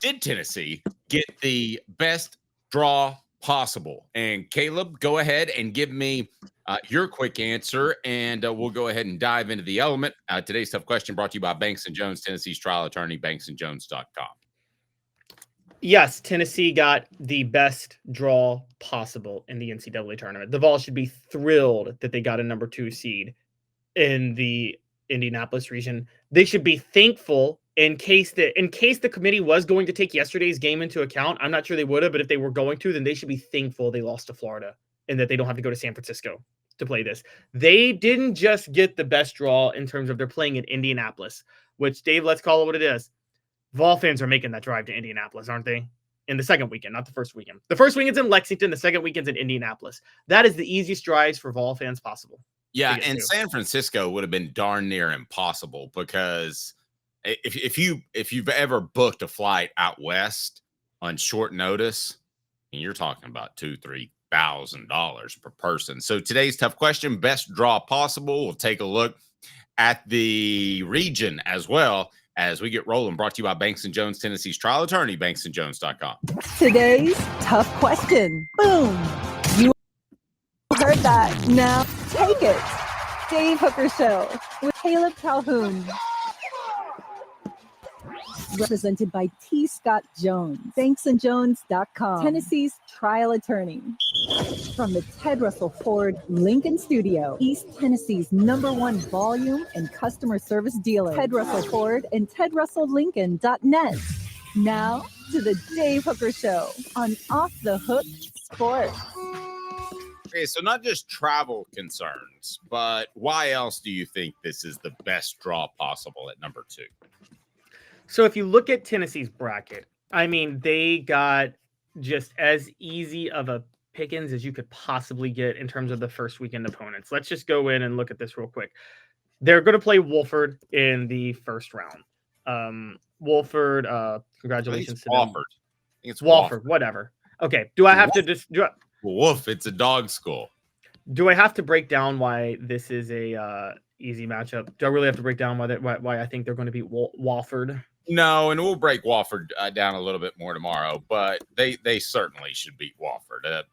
did Tennessee get the best draw possible? And Caleb, go ahead and give me your quick answer, and we'll go ahead and dive into the element. Today's tough question brought to you by Banks & Jones, Tennessee's trial attorney, banksandjones.com. Yes, Tennessee got the best draw possible in the NCAA tournament. The Vols should be thrilled that they got a number 2 seed in the Indianapolis region. They should be thankful in case the committee was going to take yesterday's game into account. I'm not sure they would have, but if they were going to, then they should be thankful they lost to Florida and that they don't have to go to San Francisco to play this. They didn't just get the best draw in terms of they're playing in Indianapolis, which, Dave, let's call it what it is. Vol fans are making that drive to Indianapolis, aren't they? In the second weekend, not the first weekend. The first weekend's in Lexington. The second weekend's in Indianapolis. That is the easiest drives for Vol fans possible. Yeah, and San Francisco would have been darn near impossible because if you've ever booked a flight out west on short notice, you're talking about $2,000-$3,000 per person. So today's tough question, best draw possible. We'll take a look at the region as well as we get rolling. Brought to you by Banks & Jones, Tennessee's trial attorney, banksandjones.com. Today's tough question. Boom. You heard that. Now take it. Dave Hooker Show with Caleb Calhoun. Represented by T. Scott Jones, banksandjones.com, Tennessee's trial attorney. From the Ted Russell Ford Lincoln Studio, East Tennessee's #1 volume and customer service dealer, Ted Russell Ford and TedRussellLincoln.net. Now to the Dave Hooker Show on Off the Hook Sports. Okay, so not just travel concerns, but why else do you think this is the best draw possible at number 2? So if you look at Tennessee's bracket, I mean, they got just as easy of a pickings as you could possibly get in terms of the first weekend opponents. Let's just go in and look at this real quick. They're going to play Wofford in the first round. Wofford, congratulations to them. It's Wofford, whatever. Okay, do I have to just... Woof, it's a dog school. Do I have to break down why this is a easy matchup? Do I really have to break down why I think they're going to beat Wofford? No, and we'll break Wofford down a little bit more tomorrow, but they certainly should beat Wofford.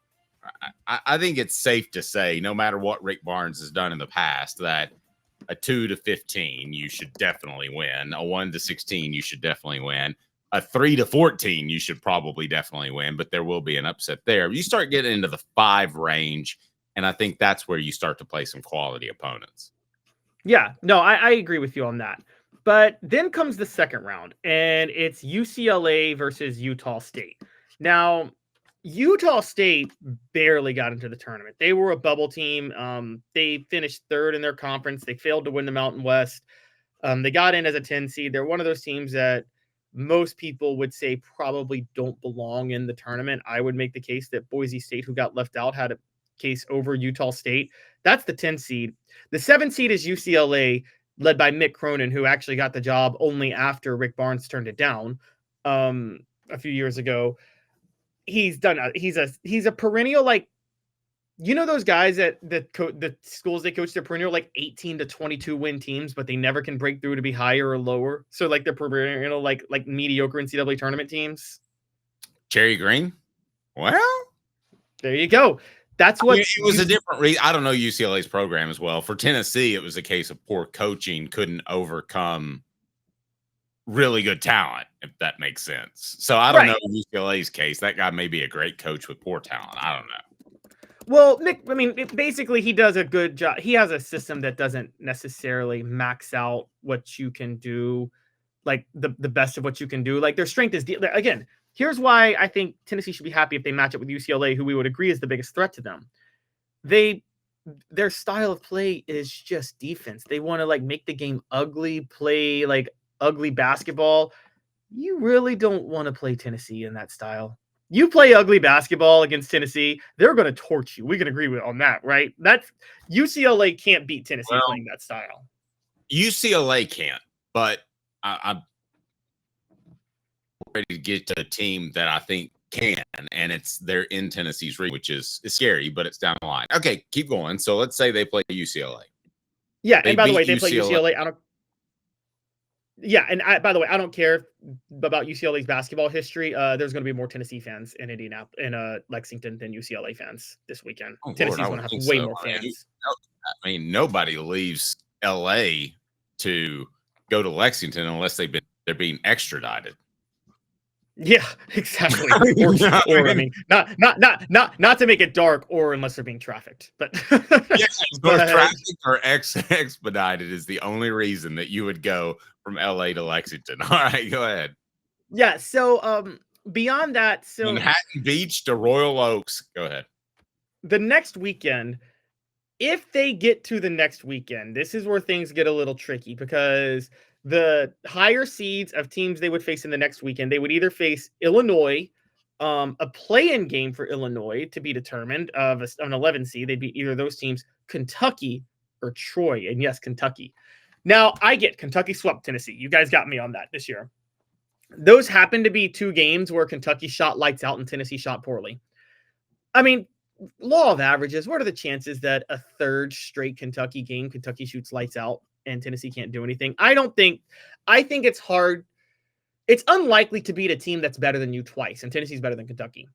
I think it's safe to say, no matter what Rick Barnes has done in the past, that a 2-15 you should definitely win. A 1-16 you should definitely win. A 3-14 you should probably definitely win, but there will be an upset there. You start getting into the 5 range, and I think that's where you start to play some quality opponents. Yeah, no, I agree with you on that. But then comes the second round, and it's UCLA versus Utah State. Now, Utah State barely got into the tournament. They were a bubble team. They finished 3rd in their conference. They failed to win the Mountain West. They got in as a 10 seed. They're one of those teams that most people would say probably don't belong in the tournament. I would make the case that Boise State, who got left out, had a case over Utah State. That's the 10 seed. The 7 seed is UCLA, led by Mick Cronin, who actually got the job only after Rick Barnes turned it down a few years ago. He's a perennial, like, you know, those guys at the schools they coach, they're perennial like 18 to 22 win teams, but they never can break through to be higher or lower. So like they're perennial, like mediocre NCAA tournament teams. Cherry Green. Well, there you go. That's what it was a different reason. I don't know UCLA's program as well. For Tennessee, it was a case of poor coaching couldn't overcome really good talent, if that makes sense. So I don't know UCLA's case. That guy may be a great coach with poor talent. I don't know. Well, Nick, I mean, basically he does a good job. He has a system that doesn't necessarily max out what you can do, like the best of what you can do. Like their strength is, again, here's why I think Tennessee should be happy if they match up with UCLA, who we would agree is the biggest threat to them. Their style of play is just defense. They want to like make the game ugly, play like ugly basketball. You really don't want to play Tennessee in that style. You play ugly basketball against Tennessee, they're going to torch you. We can agree on that, right? That's UCLA can't beat Tennessee playing that style. UCLA can't, but I'm ready to get to a team that I think can, and they're in Tennessee's region, which is scary, but it's down the line. Okay, keep going. So let's say they play UCLA. Yeah, and by the way, they play UCLA. Yeah, and by the way, I don't care about UCLA's basketball history. There's going to be more Tennessee fans in Lexington than UCLA fans this weekend. Oh, Lord, Tennessee's I going would to have think way so. more fans. I mean, nobody leaves LA to go to Lexington unless they're being extradited. Yeah, exactly. I mean, Not to make it dark, or unless they're being trafficked. But traffic or expedited is the only reason that you would go from LA to Lexington. All right, go ahead. Yeah. So beyond that, Manhattan Beach to Royal Oaks. Go ahead. The next weekend, if they get to the next weekend, this is where things get a little tricky, because the higher seeds of teams they would face in the next weekend, they would either face Illinois, a play-in game for Illinois to be determined of an 11 seed. They'd be either those teams, Kentucky or Troy. And yes, Kentucky. Now, I get Kentucky swept Tennessee. You guys got me on that this year. Those happen to be two games where Kentucky shot lights out and Tennessee shot poorly. I mean, law of averages, what are the chances that a third straight Kentucky game, Kentucky shoots lights out and Tennessee can't do anything? I think it's hard. It's unlikely to beat a team that's better than you twice, and Tennessee's better than Kentucky.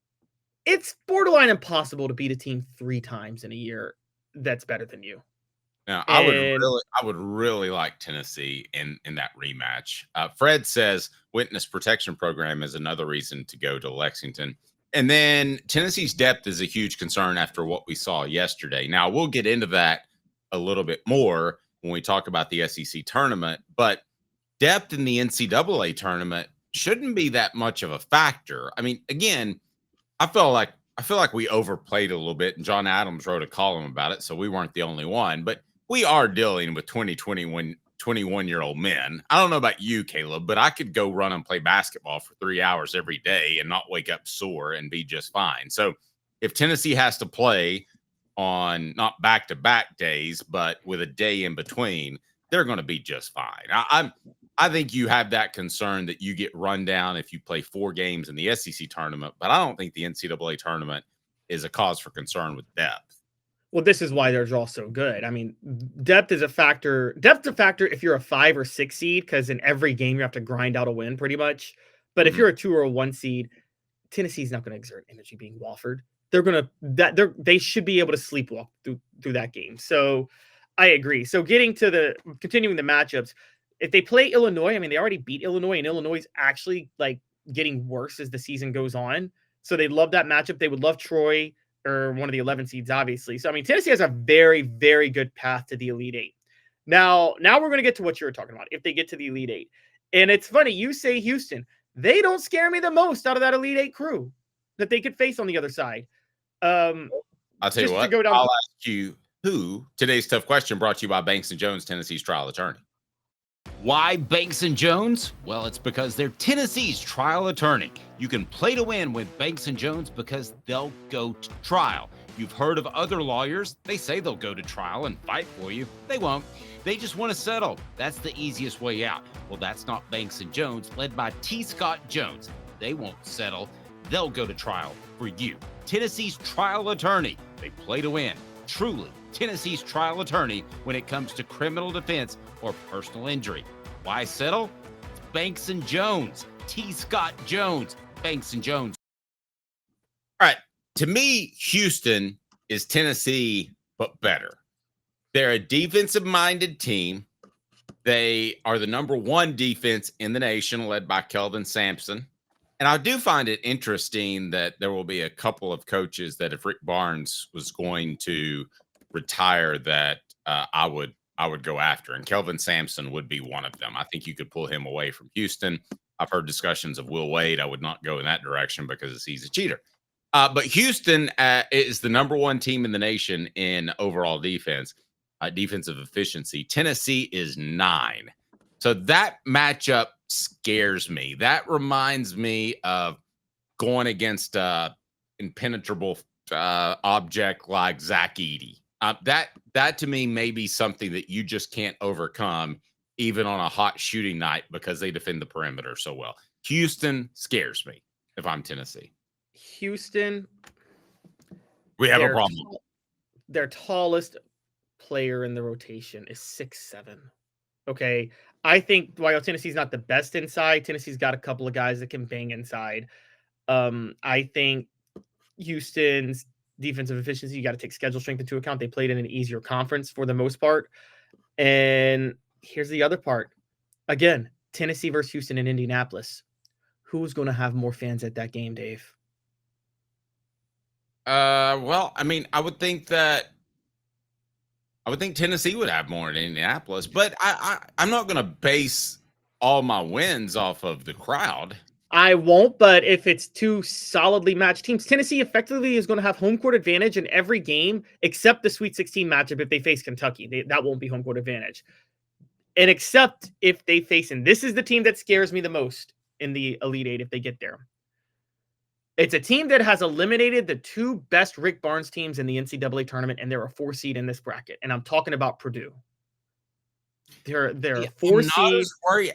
It's borderline impossible to beat a team 3 times in a year that's better than you. Now, I would really like Tennessee in that rematch. Fred says witness protection program is another reason to go to Lexington. And then Tennessee's depth is a huge concern after what we saw yesterday. Now, we'll get into that a little bit more when we talk about the SEC tournament, but depth in the NCAA tournament shouldn't be that much of a factor. I mean, again, I feel like we overplayed a little bit, and John Adams wrote a column about it, so we weren't the only one, but we are dealing with 21-year-old men. I don't know about you, Caleb, but I could go run and play basketball for 3 hours every day and not wake up sore and be just fine. So if Tennessee has to play on not back-to-back days, but with a day in between, they're going to be just fine. I think you have that concern that you get run down if you play 4 games in the SEC tournament, but I don't think the NCAA tournament is a cause for concern with depth. Well, this is why their draw's so good. I mean, depth is a factor. Depth's a factor if you're a 5 or 6 seed, because in every game you have to grind out a win pretty much. But if you're a 2 or a 1 seed, Tennessee's not going to exert energy being Wofford. They should be able to sleepwalk through that game. So I agree. So continuing the matchups, if they play Illinois, I mean, they already beat Illinois, and Illinois is actually like getting worse as the season goes on. So they love that matchup. They would love Troy, or one of the 11 seeds, obviously. So, I mean, Tennessee has a very, very good path to the Elite Eight. Now we're going to get to what you were talking about, if they get to the Elite Eight. And it's funny, you say Houston. They don't scare me the most out of that Elite Eight crew that they could face on the other side. I'll tell you what, I'll ask you who. Today's tough question brought to you by Banks & Jones, Tennessee's trial attorney. Why Banks & Jones? Well, it's because they're Tennessee's trial attorney. You can play to win with Banks & Jones because they'll go to trial. You've heard of other lawyers. They say they'll go to trial and fight for you. They won't. They just want to settle. That's the easiest way out. Well, that's not Banks & Jones, led by T. Scott Jones. They won't settle. They'll go to trial for you. Tennessee's trial attorney. They play to win. Truly, Tennessee's trial attorney when it comes to criminal defense or personal injury. Why settle? It's Banks & Jones. T. Scott Jones. Banks & Jones. All right. To me, Houston is Tennessee, but better. They're a defensive-minded team. They are the number 1 defense in the nation, led by Kelvin Sampson. And I do find it interesting that there will be a couple of coaches that if Rick Barnes was going to retire, that I would go after. And Kelvin Sampson would be one of them. I think you could pull him away from Houston. I've heard discussions of Will Wade. I would not go in that direction because he's a cheater. But Houston is the number 1 team in the nation in overall defense, defensive efficiency. Tennessee is 9. So that matchup scares me. That reminds me of going against impenetrable object like Zach Edey. That to me may be something that you just can't overcome even on a hot shooting night because they defend the perimeter so well. Houston scares me if I'm Tennessee. Houston, we have a problem. Their tallest player in the rotation is 6'7". Okay, I think while Tennessee's not the best inside, Tennessee's got a couple of guys that can bang inside. I think Houston's defensive efficiency, you got to take schedule strength into account. They played in an easier conference for the most part. And here's the other part. Again, Tennessee versus Houston in Indianapolis. Who's going to have more fans at that game, Dave? Well, I mean, I would think Tennessee would have more in Indianapolis, but I'm not going to base all my wins off of the crowd. I won't, but if it's two solidly matched teams, Tennessee effectively is going to have home court advantage in every game except the Sweet 16 matchup if they face Kentucky. That won't be home court advantage. And except if they face, and this is the team that scares me the most in the Elite Eight if they get there. It's a team that has eliminated the two best Rick Barnes teams in the NCAA tournament, and they're a 4 seed in this bracket. And I'm talking about Purdue. They're a 4 seed.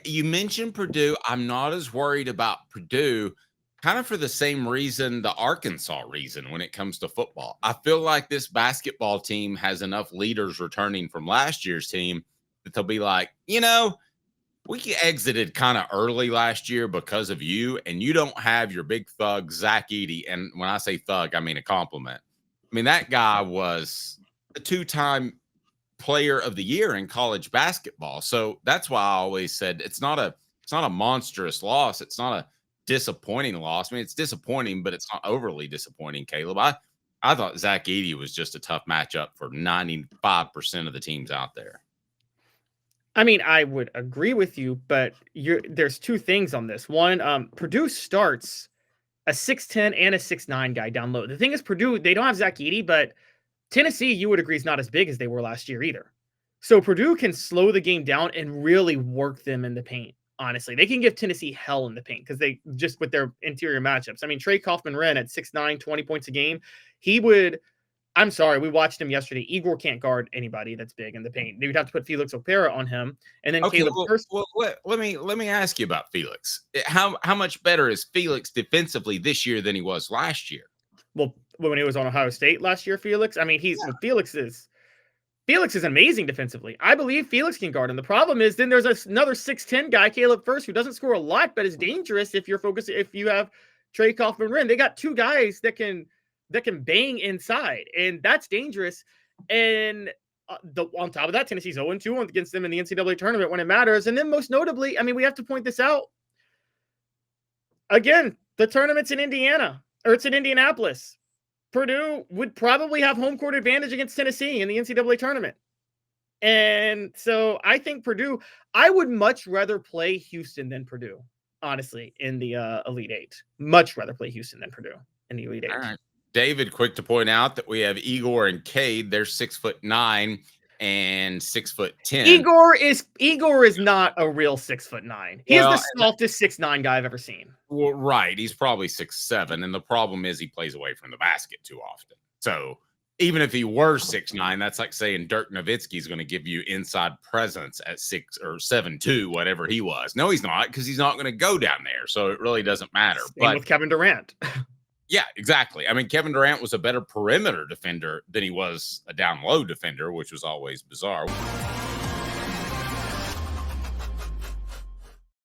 You mentioned Purdue. I'm not as worried about Purdue, kind of for the same reason, the Arkansas reason when it comes to football. I feel like this basketball team has enough leaders returning from last year's team that they'll be like, we exited kind of early last year because of you, and you don't have your big thug, Zach Edey. And when I say thug, I mean a compliment. I mean, that guy was a 2-time player of the year in college basketball. So that's why I always said it's not a monstrous loss. It's not a disappointing loss. I mean, it's disappointing, but it's not overly disappointing, Caleb. I thought Zach Edey was just a tough matchup for 95% of the teams out there. I mean, I would agree with you, but there's two things on this. One, Purdue starts a 6'10" and a 6'9" guy down low. The thing is, Purdue, they don't have Zach Edey, but Tennessee, you would agree, is not as big as they were last year either. So Purdue can slow the game down and really work them in the paint. Honestly, they can give Tennessee hell in the paint because they just with their interior matchups. I mean, Trey Kaufman-Renn at 6'9", 20 points a game, he would. I'm sorry, we watched him yesterday. Igor can't guard anybody that's big in the paint. They would have to put Felix Opera on him, and then Caleb. Let me ask you about Felix. How much better is Felix defensively this year than he was last year? Well, when he was on Ohio State last year, Felix. I mean, Felix is amazing defensively. I believe Felix can guard him. The problem is then there's another 6'10" guy, Caleb Furst, who doesn't score a lot, but is dangerous if you have Trey Kaufman-Renn. They got two guys that can bang inside, and that's dangerous. And on top of that, Tennessee's 0-2 against them in the NCAA tournament when it matters. And then most notably, I mean, we have to point this out. Again, the tournament's in Indiana, or it's in Indianapolis. Purdue would probably have home court advantage against Tennessee in the NCAA tournament. And so I think Purdue, I would much rather play Houston than Purdue, honestly, in the Elite Eight. Much rather play Houston than Purdue in the Elite Eight. All right. David, quick to point out that we have Igor and Cade. They're 6'9" and 6'10". Igor is not a real 6'9". He is the softest 6'9" guy I've ever seen. Well, right. He's probably 6'7", and the problem is he plays away from the basket too often. So even if he were 6'9", that's like saying Dirk Nowitzki is going to give you inside presence at 6 or 7'2", whatever he was. No, he's not, because he's not going to go down there. So it really doesn't matter. Same with Kevin Durant. Yeah, exactly. I mean, Kevin Durant was a better perimeter defender than he was a down low defender, which was always bizarre.